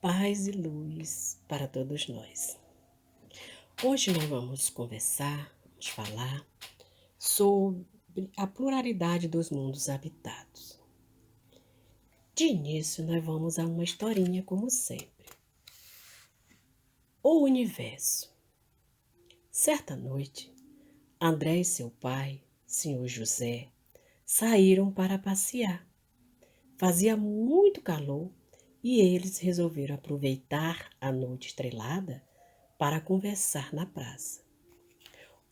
Paz e luz para todos nós. Hoje nós vamos falar sobre a pluralidade dos mundos habitados. De início, nós vamos a uma historinha, como sempre. O universo. Certa noite, André e seu pai, Senhor José, saíram para passear. Fazia muito calor e eles resolveram aproveitar a noite estrelada para conversar na praça.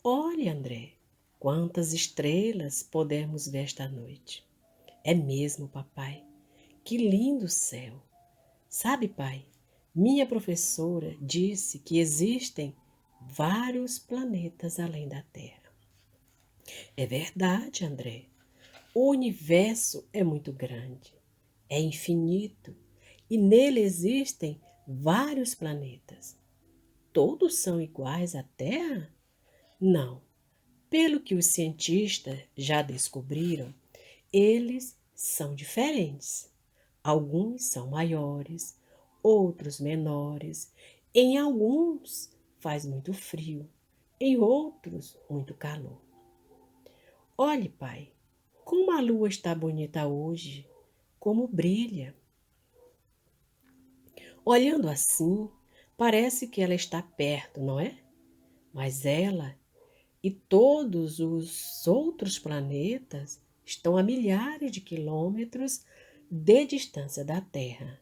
Olha, André, quantas estrelas podemos ver esta noite. É mesmo, papai. Que lindo céu. Sabe, pai, minha professora disse que existem vários planetas além da Terra. É verdade, André. O universo é muito grande, é infinito e nele existem vários planetas. Todos são iguais à Terra? Não. Pelo que os cientistas já descobriram, eles são diferentes. Alguns são maiores, outros menores. Em alguns faz muito frio, em outros muito calor. Olhe, pai, como a lua está bonita hoje, como brilha. Olhando assim, parece que ela está perto, não é? Mas ela e todos os outros planetas estão a milhares de quilômetros de distância da Terra.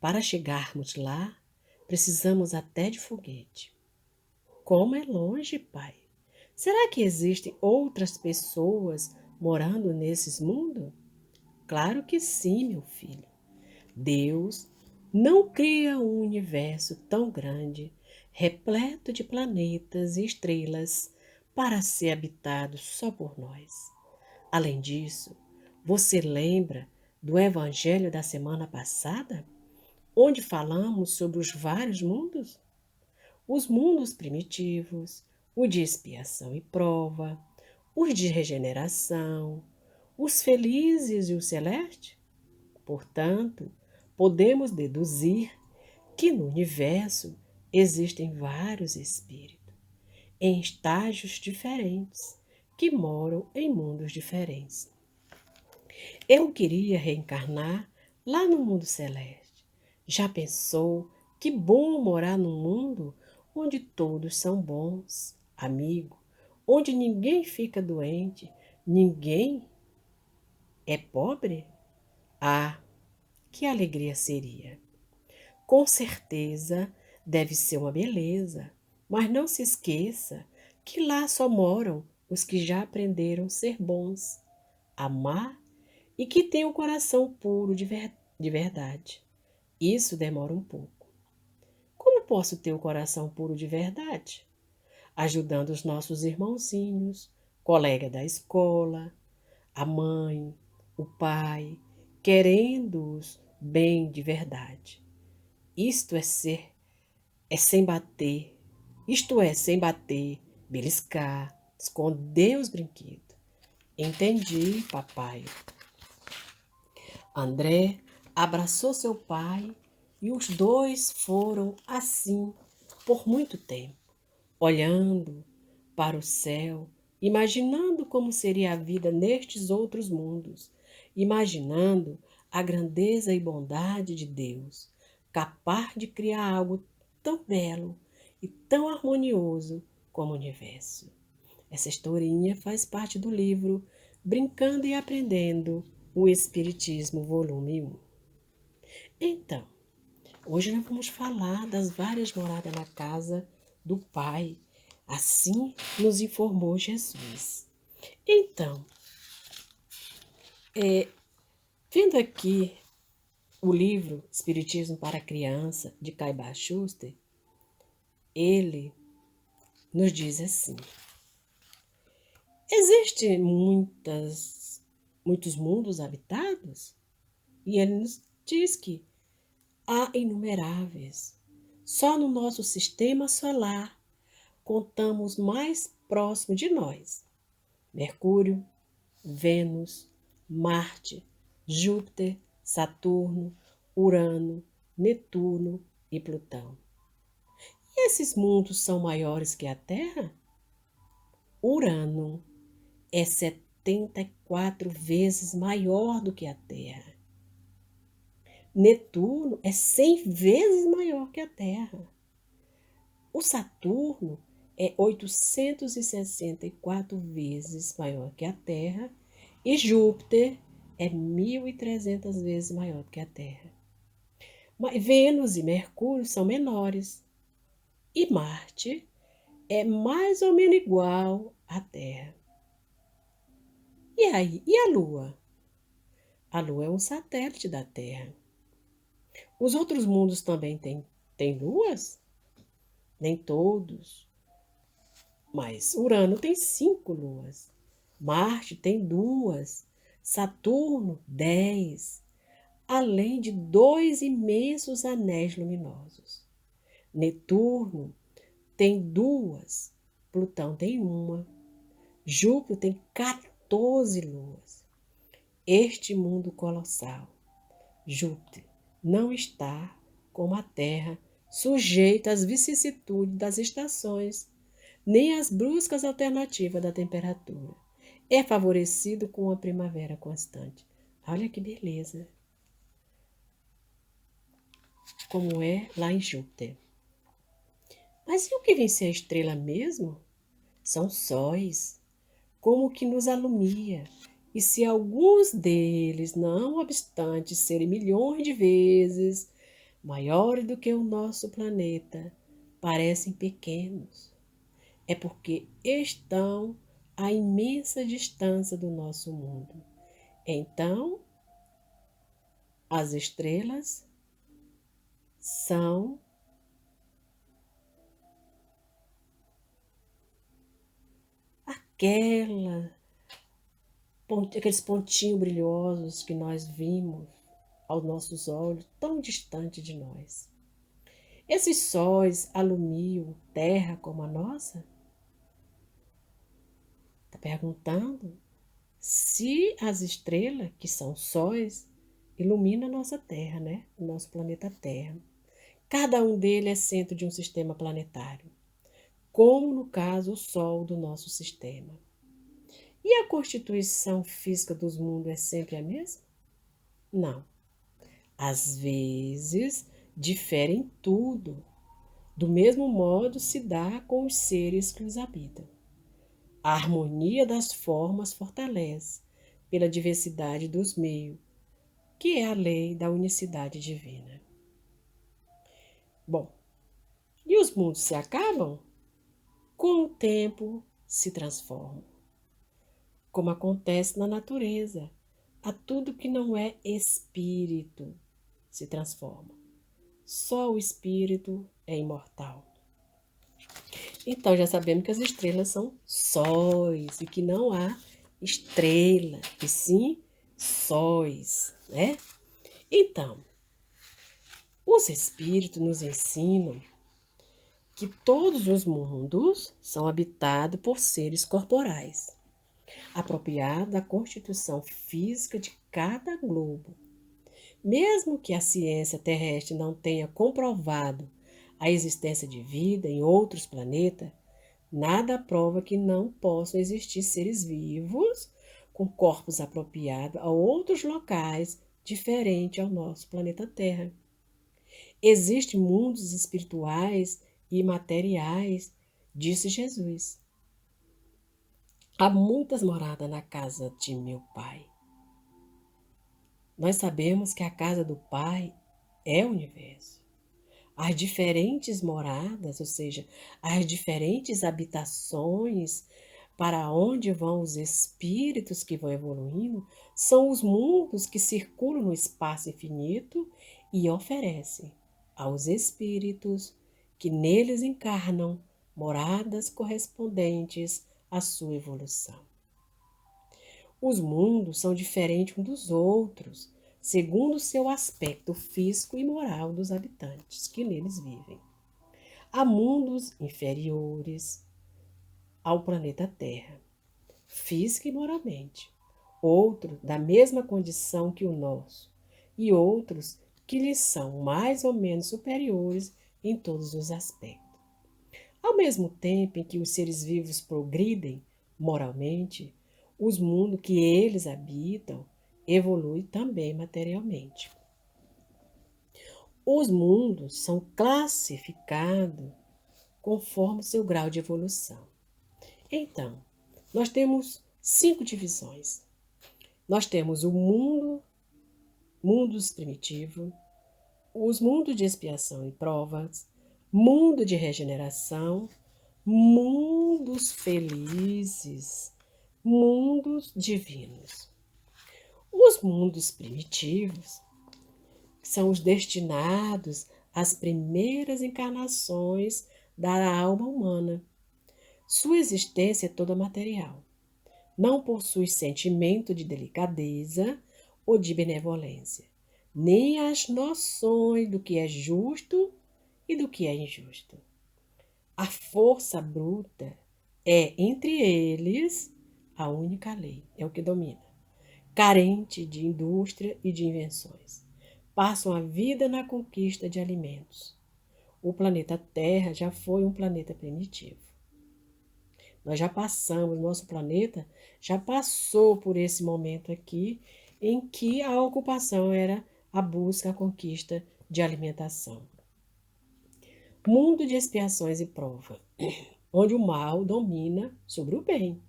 Para chegarmos lá, precisamos até de foguete. Como é longe, pai? Será que existem outras pessoas morando nesses mundos? Claro que sim, meu filho. Deus não cria um universo tão grande, repleto de planetas e estrelas, para ser habitado só por nós. Além disso, você lembra do Evangelho da semana passada, onde falamos sobre os vários mundos? Os mundos primitivos, o de expiação e prova, os de regeneração, os felizes e o celeste? Portanto, podemos deduzir que no universo existem vários espíritos, em estágios diferentes, que moram em mundos diferentes. Eu queria reencarnar lá no mundo celeste. Já pensou que bom morar num mundo onde todos são bons, amigos, onde ninguém fica doente, ninguém é pobre? Ah, que alegria seria! Com certeza deve ser uma beleza, mas não se esqueça que lá só moram os que já aprenderam a ser bons, amar e que têm o coração puro de verdade. Isso demora um pouco. Como posso ter o coração puro de verdade? Ajudando os nossos irmãozinhos, colega da escola, a mãe, o pai, querendo-os bem de verdade. Isto é sem bater, sem bater, beliscar, esconder os brinquedos. Entendi, papai. André abraçou seu pai e os dois foram assim por muito tempo, olhando para o céu, imaginando como seria a vida nestes outros mundos, imaginando a grandeza e bondade de Deus, capaz de criar algo tão belo e tão harmonioso como o universo. Essa historinha faz parte do livro Brincando e Aprendendo, o Espiritismo, volume 1. Então, hoje nós vamos falar das várias moradas na casa do Pai. Assim nos informou Jesus. Então, vendo aqui o livro Espiritismo para Criança, de Caibar Schuster, ele nos diz assim: existem muitos mundos habitados? E ele nos diz que há inumeráveis. Só no nosso sistema solar contamos mais próximo de nós: Mercúrio, Vênus, Marte, Júpiter, Saturno, Urano, Netuno e Plutão. E esses mundos são maiores que a Terra? Urano é 74 vezes maior do que a Terra. Netuno é 100 vezes maior que a Terra. O Saturno é 864 vezes maior que a Terra e Júpiter é 1.300 vezes maior que a Terra. Mas Vênus e Mercúrio são menores e Marte é mais ou menos igual à Terra. E aí? E a Lua? A Lua é um satélite da Terra. Os outros mundos também têm luas? Nem todos. Mas Urano tem 5 luas. Marte tem 2. Saturno, 10. Além de 2 imensos anéis luminosos. Netuno tem 2. Plutão tem 1. Júpiter tem 14 luas. Este mundo colossal, Júpiter, não está, como a Terra, sujeito às vicissitudes das estações, nem às bruscas alternativas da temperatura. É favorecido com uma primavera constante. Olha que beleza! Como é lá em Júpiter. Mas e o que vem ser a estrela mesmo? São sóis, como que nos alumia. E se alguns deles, não obstante serem milhões de vezes maiores do que o nosso planeta, parecem pequenos, é porque estão a imensa distância do nosso mundo. Então, as estrelas são aqueles pontinhos brilhosos que nós vimos aos nossos olhos, tão distante de nós. Esses sóis alumiam terra como a nossa? Está perguntando se as estrelas, que são sóis, iluminam a nossa Terra, né? O nosso planeta Terra. Cada um deles é centro de um sistema planetário, como no caso o Sol do nosso sistema. E a constituição física dos mundos é sempre a mesma? Não. Às vezes difere em tudo. Do mesmo modo se dá com os seres que os habitam. A harmonia das formas fortalece pela diversidade dos meios, que é a lei da unicidade divina. Bom, e os mundos se acabam? Com o tempo se transformam. Como acontece na natureza, a tudo que não é espírito se transforma. Só o espírito é imortal. Então já sabemos que as estrelas são sóis e que não há estrela, e sim sóis, né? Então, os espíritos nos ensinam que todos os mundos são habitados por seres corporais, apropriados da constituição física de cada globo. Mesmo que a ciência terrestre não tenha comprovado a existência de vida em outros planetas, nada prova que não possam existir seres vivos com corpos apropriados a outros locais diferentes ao nosso planeta Terra. Existem mundos espirituais e materiais, disse Jesus. Há muitas moradas na casa de meu Pai. Nós sabemos que a casa do Pai é o universo. As diferentes moradas, ou seja, as diferentes habitações para onde vão os espíritos que vão evoluindo, são os mundos que circulam no espaço infinito e oferecem aos espíritos que neles encarnam moradas correspondentes à sua evolução. Os mundos são diferentes uns dos outros, segundo o seu aspecto físico e moral dos habitantes que neles vivem. Há mundos inferiores ao planeta Terra, física e moralmente, outro da mesma condição que o nosso, e outros que lhes são mais ou menos superiores em todos os aspectos. Ao mesmo tempo em que os seres vivos progridem moralmente, os mundos que eles habitam evoluem também materialmente. Os mundos são classificados conforme seu grau de evolução. Então, nós temos 5 divisões. Nós temos o mundos primitivos, os mundos de expiação e provas, mundo de regeneração, mundos felizes, mundos divinos. Os mundos primitivos são os destinados às primeiras encarnações da alma humana. Sua existência é toda material. Não possui sentimento de delicadeza ou de benevolência, nem as noções do que é justo e do que é injusto. A força bruta é, entre eles, a única lei, é o que domina. Carente de indústria e de invenções. Passam a vida na conquista de alimentos. O planeta Terra já foi um planeta primitivo. Nós já passamos, nosso planeta já passou por esse momento aqui, em que a ocupação era a busca, a conquista de alimentação. Mundo de expiações e prova, onde o mal domina sobre o bem.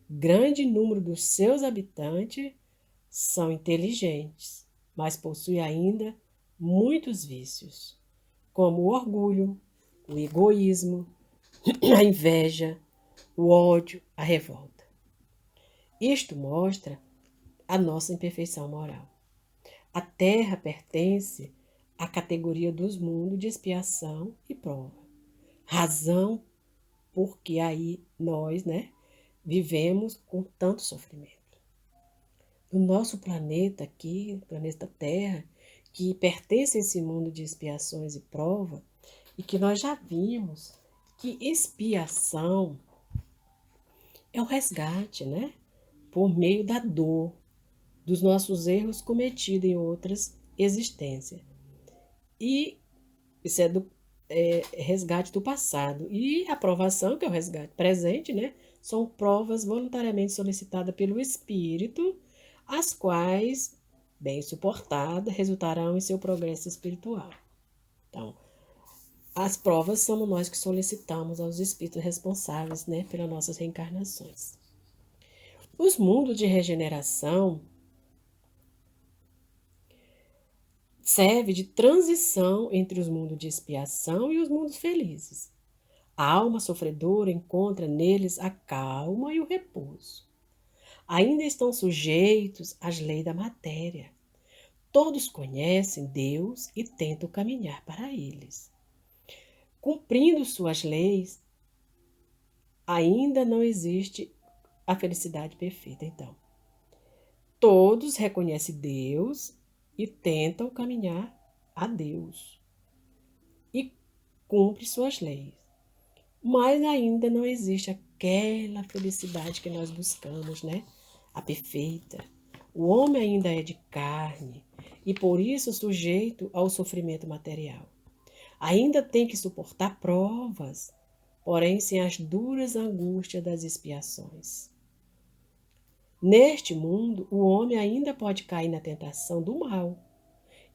Grande número dos seus habitantes são inteligentes, mas possuem ainda muitos vícios, como o orgulho, o egoísmo, a inveja, o ódio, a revolta. Isto mostra a nossa imperfeição moral. A Terra pertence à categoria dos mundos de expiação e prova. Razão porque aí nós, vivemos com tanto sofrimento. No nosso planeta aqui, planeta Terra, que pertence a esse mundo de expiações e prova, e que nós já vimos que expiação é o resgate, por meio da dor, dos nossos erros cometidos em outras existências. E isso é resgate do passado. E a provação, que é o resgate presente, são provas voluntariamente solicitadas pelo espírito, as quais, bem suportadas, resultarão em seu progresso espiritual. Então, as provas somos nós que solicitamos aos espíritos responsáveis, pelas nossas reencarnações. Os mundos de regeneração servem de transição entre os mundos de expiação e os mundos felizes. A alma sofredora encontra neles a calma e o repouso. Ainda estão sujeitos às leis da matéria. Todos conhecem Deus e tentam caminhar para eles. Cumprindo suas leis, ainda não existe a felicidade perfeita. Então, todos reconhecem Deus e tentam caminhar a Deus e cumprem suas leis. Mas ainda não existe aquela felicidade que nós buscamos, a perfeita. O homem ainda é de carne e por isso sujeito ao sofrimento material. Ainda tem que suportar provas, porém sem as duras angústias das expiações. Neste mundo, o homem ainda pode cair na tentação do mal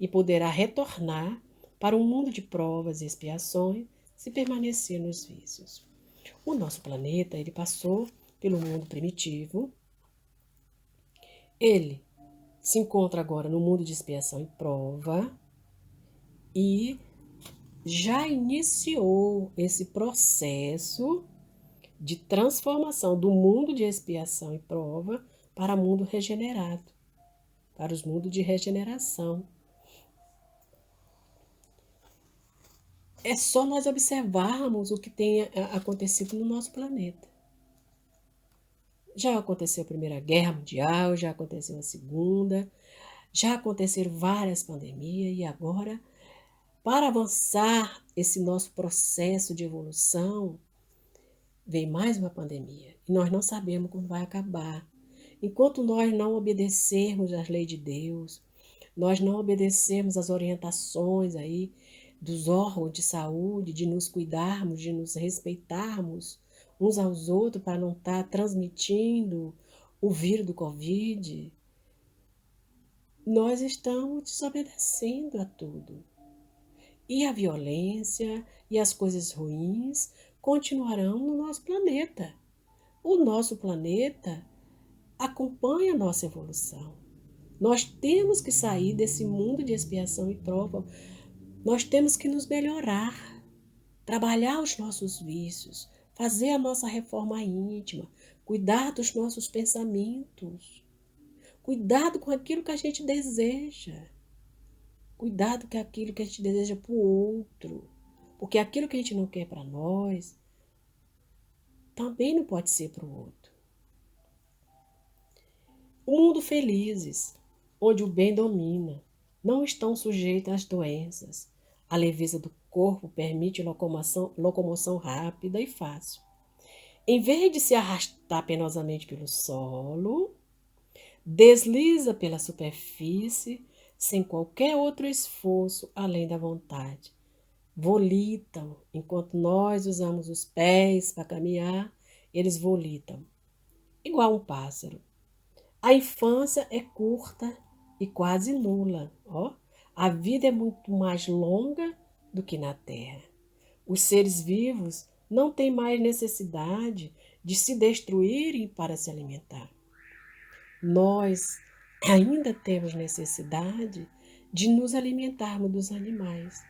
e poderá retornar para um mundo de provas e expiações se permanecer nos vícios. O nosso planeta, ele passou pelo mundo primitivo. Ele se encontra agora no mundo de expiação e prova e já iniciou esse processo de transformação do mundo de expiação e prova para o mundo regenerado, para os mundos de regeneração. É só nós observarmos o que tem acontecido no nosso planeta. Já aconteceu a Primeira Guerra Mundial, já aconteceu a Segunda, já aconteceram várias pandemias e agora para avançar esse nosso processo de evolução, vem mais uma pandemia. E nós não sabemos quando vai acabar. Enquanto nós não obedecermos às leis de Deus, nós não obedecermos às orientações aí dos órgãos de saúde, de nos cuidarmos, de nos respeitarmos uns aos outros para não estar transmitindo o vírus do Covid, nós estamos desobedecendo a tudo. E a violência e as coisas ruins continuarão no nosso planeta. O nosso planeta acompanha a nossa evolução. Nós temos que sair desse mundo de expiação e prova. Nós temos que nos melhorar, trabalhar os nossos vícios, fazer a nossa reforma íntima, cuidar dos nossos pensamentos, cuidado com aquilo que a gente deseja, cuidado com aquilo que a gente deseja para o outro, porque aquilo que a gente não quer para nós também não pode ser para o outro. O mundo felizes, onde o bem domina, não estão sujeitos às doenças. A leveza do corpo permite locomoção rápida e fácil. Em vez de se arrastar penosamente pelo solo, desliza pela superfície sem qualquer outro esforço além da vontade. Volitam, enquanto nós usamos os pés para caminhar, eles volitam, igual um pássaro. A infância é curta e quase nula. Ó. A vida é muito mais longa do que na Terra. Os seres vivos não têm mais necessidade de se destruírem para se alimentar. Nós ainda temos necessidade de nos alimentarmos dos animais.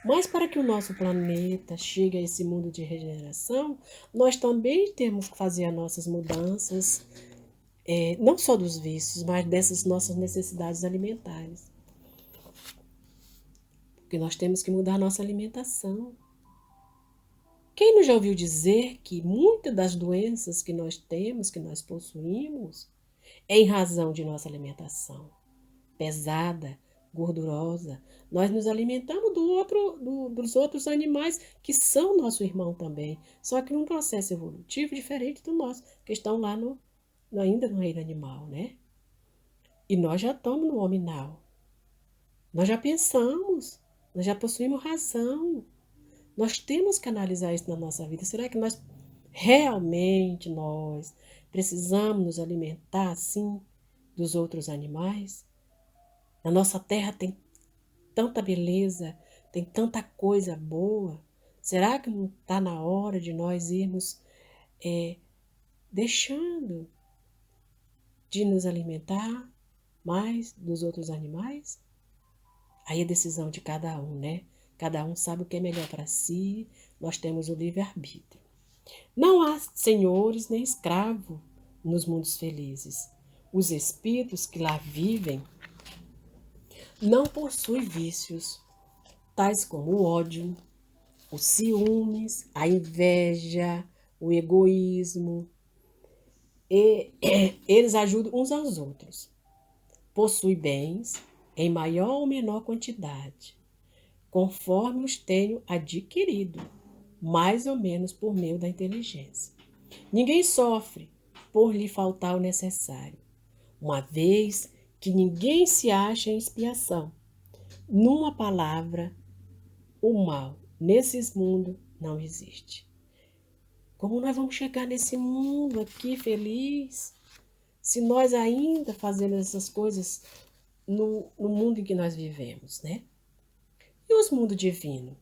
Mas para que o nosso planeta chegue a esse mundo de regeneração, nós também temos que fazer as nossas mudanças, não só dos vícios, mas dessas nossas necessidades alimentares. Porque nós temos que mudar a nossa alimentação. Quem não já ouviu dizer que muitas das doenças que nós temos, que nós possuímos, é em razão de nossa alimentação pesada, gordurosa. Nós nos alimentamos dos outros animais que são nosso irmão também, só que num processo evolutivo diferente do nosso, que estão lá ainda no reino animal, né? E nós já estamos no hominal. Nós já pensamos, nós já possuímos razão. Nós temos que analisar isso na nossa vida. Será que nós precisamos nos alimentar assim dos outros animais? Na nossa terra tem tanta beleza, tem tanta coisa boa. Será que não está na hora de nós irmos deixando de nos alimentar mais dos outros animais? Aí é decisão de cada um, né? Cada um sabe o que é melhor para si. Nós temos o livre-arbítrio. Não há senhores nem escravos nos mundos felizes. Os espíritos que lá vivem não possuem vícios, tais como o ódio, os ciúmes, a inveja, o egoísmo. E eles ajudam uns aos outros. Possuem bens em maior ou menor quantidade, conforme os tenham adquirido, mais ou menos por meio da inteligência. Ninguém sofre por lhe faltar o necessário, uma vez que ninguém se acha em expiação. Numa palavra, o mal nesses mundos não existe. Como nós vamos chegar nesse mundo aqui feliz, se nós ainda fazemos essas coisas no mundo em que nós vivemos, né? E os mundos divinos?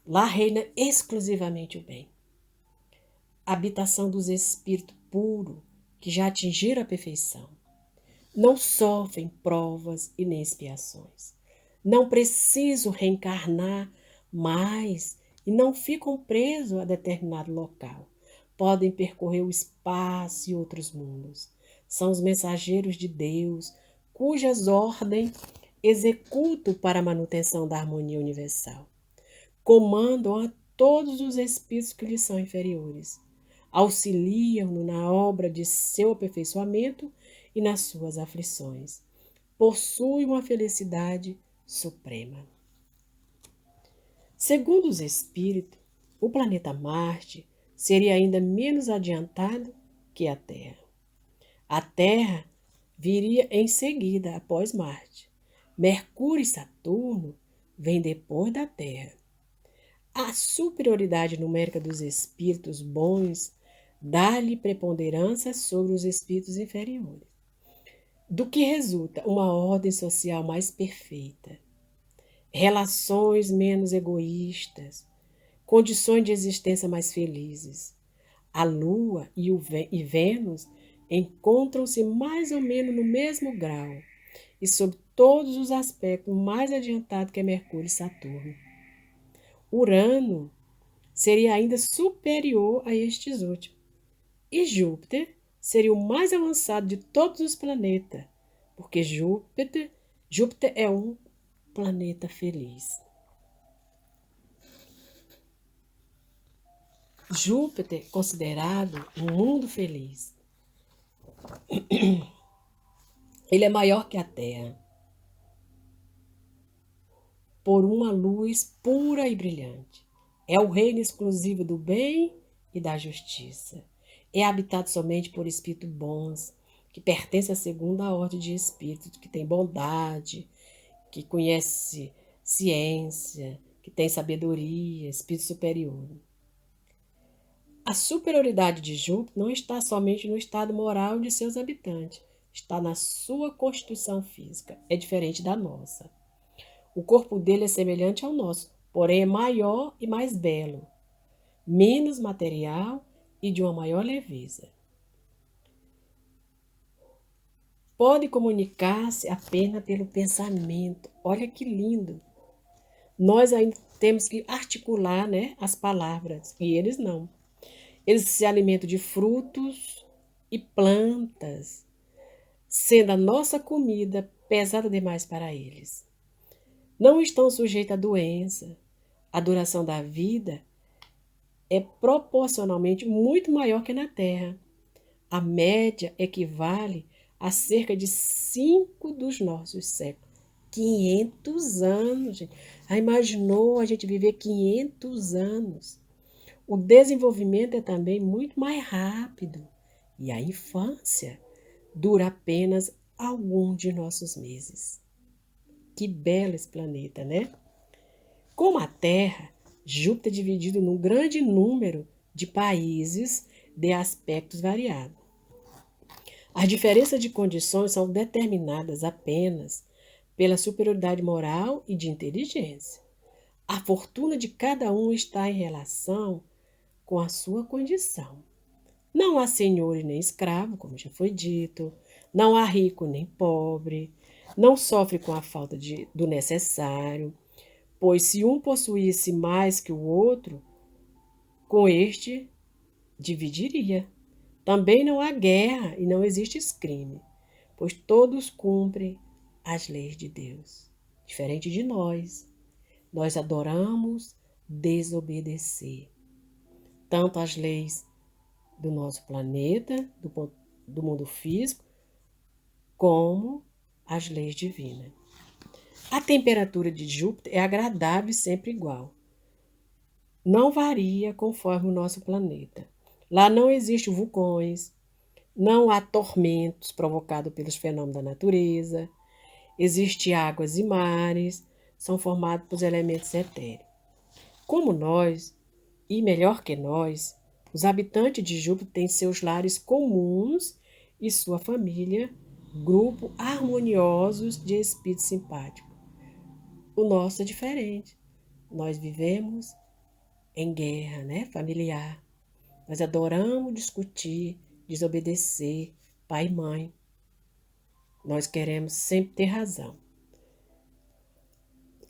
Lá reina exclusivamente o bem. A habitação dos espíritos puros que já atingiram a perfeição. Não sofrem provas e nem expiações. Não precisam reencarnar mais e não ficam presos a determinado local. Podem percorrer o espaço e outros mundos. São os mensageiros de Deus, cujas ordens executam para a manutenção da harmonia universal. Comandam a todos os espíritos que lhes são inferiores. Auxiliam-no na obra de seu aperfeiçoamento e nas suas aflições. Possuem uma felicidade suprema. Segundo os espíritos, o planeta Marte seria ainda menos adiantado que a Terra. A Terra viria em seguida após Marte. Mercúrio e Saturno vêm depois da Terra. A superioridade numérica dos espíritos bons dá-lhe preponderância sobre os espíritos inferiores, do que resulta uma ordem social mais perfeita, relações menos egoístas, condições de existência mais felizes. A Lua e Vênus encontram-se mais ou menos no mesmo grau e sob todos os aspectos mais adiantado que Mercúrio e Saturno. Urano seria ainda superior a estes últimos. E Júpiter seria o mais avançado de todos os planetas, porque Júpiter é um planeta feliz. Júpiter é considerado um mundo feliz. Ele é maior que a Terra, por uma luz pura e brilhante. É o reino exclusivo do bem e da justiça. É habitado somente por espíritos bons, que pertencem à segunda ordem de espíritos, que tem bondade, que conhece ciência, que tem sabedoria, espírito superior. A superioridade de Júpiter não está somente no estado moral de seus habitantes, está na sua constituição física. É diferente da nossa. O corpo dele é semelhante ao nosso, porém é maior e mais belo, menos material e de uma maior leveza. Pode comunicar-se apenas pelo pensamento. Olha que lindo! Nós ainda temos que articular, né, as palavras, e eles não. Eles se alimentam de frutos e plantas, sendo a nossa comida pesada demais para eles. Não estão sujeitos à doença. A duração da vida é proporcionalmente muito maior que na Terra. A média equivale a cerca de 5 dos nossos séculos. 500 anos, gente. Já imaginou a gente viver 500 anos? O desenvolvimento é também muito mais rápido. E a infância dura apenas alguns de nossos meses. Que belo esse planeta, né? Como a Terra, Júpiter é dividido num grande número de países de aspectos variados. As diferenças de condições são determinadas apenas pela superioridade moral e de inteligência. A fortuna de cada um está em relação com a sua condição. Não há senhor e nem escravo, como já foi dito, não há rico nem pobre, não sofre com a falta do necessário, pois se um possuísse mais que o outro, com este dividiria. Também não há guerra e não existe crime, pois todos cumprem as leis de Deus. Diferente de nós adoramos desobedecer tanto as leis do nosso planeta, do mundo físico, como as leis divinas. A temperatura de Júpiter é agradável e sempre igual. Não varia conforme o nosso planeta. Lá não existem vulcões, não há tormentos provocados pelos fenômenos da natureza, existem águas e mares, são formados por elementos etéreos. Como nós, e melhor que nós, os habitantes de Júpiter têm seus lares comuns e sua família, grupo harmoniosos de espíritos simpáticos. O nosso é diferente. Nós vivemos em guerra, né, familiar. Nós adoramos discutir, desobedecer pai e mãe. Nós queremos sempre ter razão.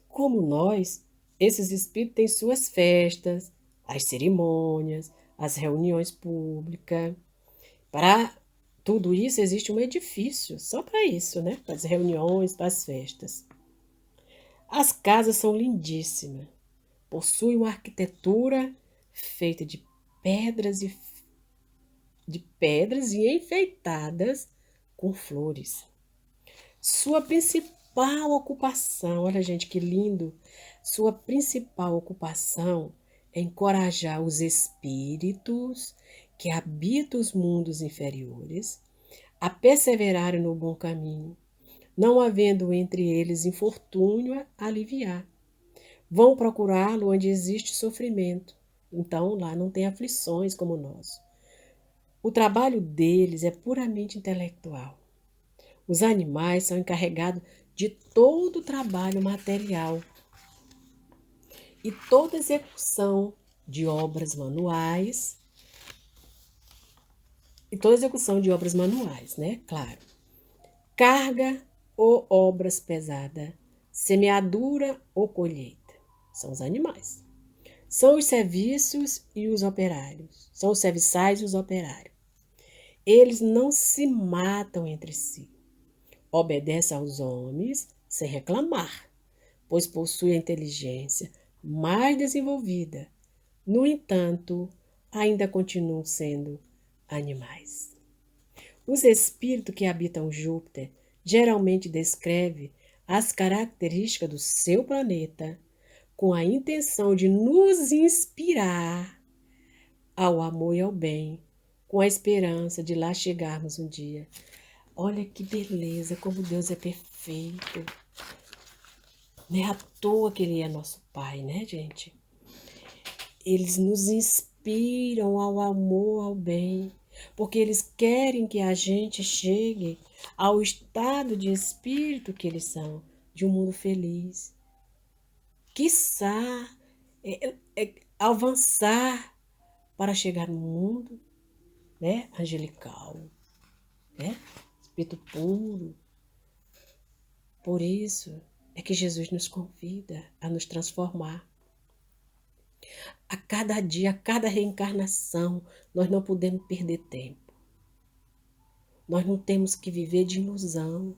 Como nós, esses espíritos têm suas festas, as cerimônias, as reuniões públicas. Para tudo isso existe um edifício, só para isso, né? Para as reuniões, para as festas. As casas são lindíssimas. Possuem uma arquitetura feita de pedras e enfeitadas com flores. Sua principal ocupação, olha gente que lindo, sua principal ocupação é encorajar os espíritos que habitam os mundos inferiores a perseverarem no bom caminho, não havendo entre eles infortúnio a aliviar. Vão procurá-lo onde existe sofrimento, então lá não tem aflições como nós. O trabalho deles é puramente intelectual. Os animais são encarregados de todo o trabalho material e toda execução de obras manuais, né? Claro. Carga ou obras pesadas, semeadura ou colheita. São os animais. São os serviços e os operários. São os serviçais e os operários. Eles não se matam entre si. Obedecem aos homens sem reclamar, pois possuem a inteligência mais desenvolvida. No entanto, ainda continuam sendo animais. Os espíritos que habitam Júpiter geralmente descrevem as características do seu planeta com a intenção de nos inspirar ao amor e ao bem, com a esperança de lá chegarmos um dia. Olha que beleza, como Deus é perfeito. Não é à toa que Ele é nosso Pai, né, gente? Eles nos inspiram ao amor, ao bem, porque eles querem que a gente chegue ao estado de espírito que eles são, de um mundo feliz. Quiçá avançar para chegar no mundo, né, angelical, né, espírito puro. Por isso é que Jesus nos convida a nos transformar. A cada dia, a cada reencarnação, nós não podemos perder tempo. Nós não temos que viver de ilusão,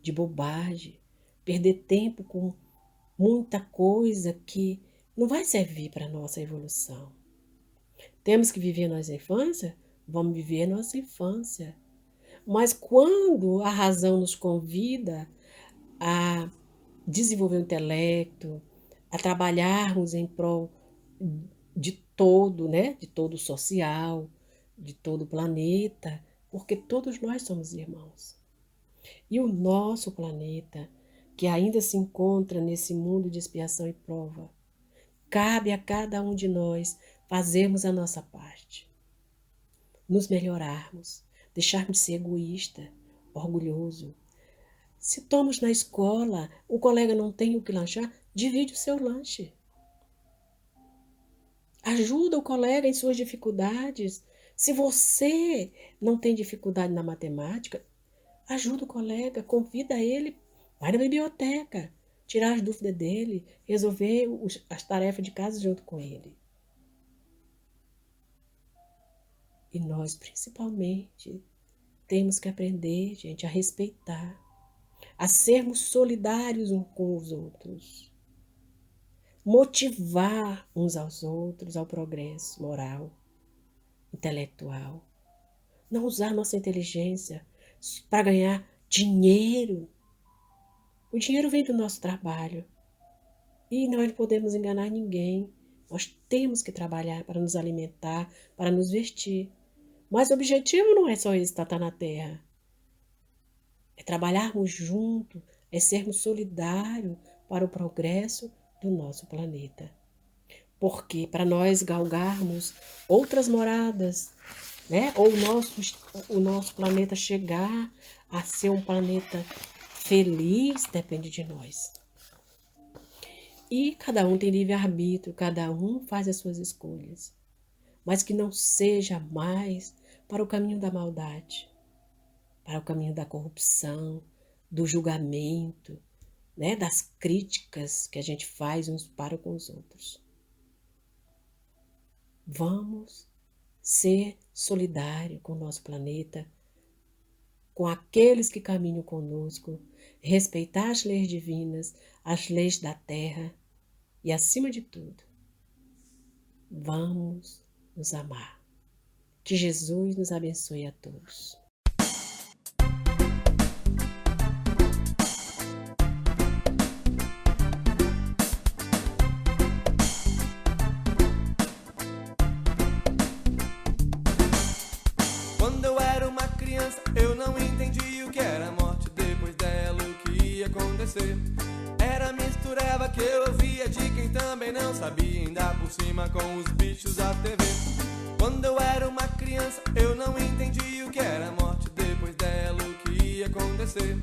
de bobagem, perder tempo com muita coisa que não vai servir para a nossa evolução. Temos que viver a nossa infância? Vamos viver a nossa infância. Mas quando a razão nos convida a desenvolver o intelecto, a trabalharmos em prol de todo, né? De todo o social, de todo o planeta, porque todos nós somos irmãos. E o nosso planeta, que ainda se encontra nesse mundo de expiação e prova, cabe a cada um de nós fazermos a nossa parte, nos melhorarmos, deixarmos de ser egoísta, orgulhoso. Se estamos na escola, o colega não tem o que lanchar, divide o seu lanche. Ajuda o colega em suas dificuldades. Se você não tem dificuldade na matemática, ajuda o colega, convida ele, vai na biblioteca, tirar as dúvidas dele, resolver as tarefas de casa junto com ele. E nós, principalmente, temos que aprender, gente, a respeitar, a sermos solidários uns com os outros, motivar uns aos outros ao progresso moral, intelectual. Não usar nossa inteligência para ganhar dinheiro. O dinheiro vem do nosso trabalho. E nós não podemos enganar ninguém. Nós temos que trabalhar para nos alimentar, para nos vestir. Mas o objetivo não é só esse, estar na Terra. É trabalharmos juntos, é sermos solidários para o progresso do nosso planeta. Porque para nós galgarmos outras moradas, né? Ou o nosso planeta chegar a ser um planeta feliz, depende de nós. E cada um tem livre-arbítrio, cada um faz as suas escolhas. Mas que não seja mais para o caminho da maldade, para o caminho da corrupção, do julgamento, né? Das críticas que a gente faz uns para com os outros. Vamos ser solidários com o nosso planeta, com aqueles que caminham conosco, respeitar as leis divinas, as leis da terra e, acima de tudo, vamos nos amar. Que Jesus nos abençoe a todos. acontecer. Era mistureba que eu ouvia de quem também não sabia andar por cima com os bichos da TV. Quando eu era uma criança eu não entendi o que era morte, depois dela o que ia acontecer.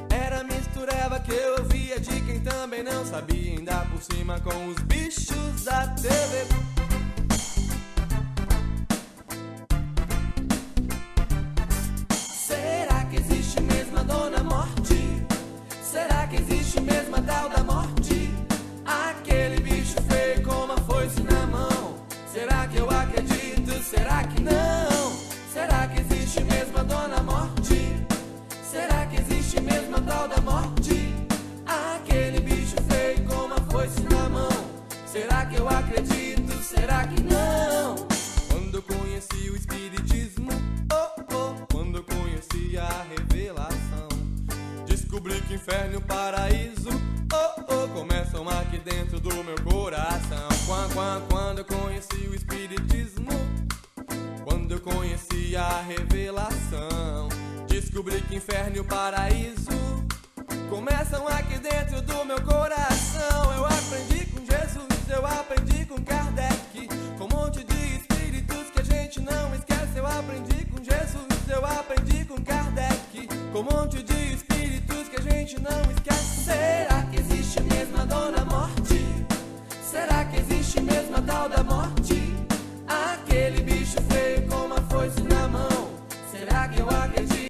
Era mistureba que eu ouvia de quem também não sabia andar por cima com os bichos da TV. Será que existe mesmo a Dona Morte? Será que existe mesmo a tal da morte? Aquele bicho feio com uma foice na mão. Será que eu acredito? Será que não? Será que existe mesmo a Dona Morte? Será que existe mesmo a tal da morte? Aquele bicho feio com uma foice na mão. Será que eu acredito? Será que não? Quando eu conheci o espiritismo, quando eu conheci a revelação, descobri que inferno e o paraíso, começam aqui dentro do meu coração. Quando eu conheci o espiritismo, quando eu conheci a revelação, descobri que inferno e o paraíso começam aqui dentro do meu coração. Eu aprendi com Jesus, eu aprendi com Kardec, com um monte de espíritos que a gente não esquece. Eu aprendi com Jesus, eu aprendi com Kardec, com um monte de espíritos que a gente não esquece.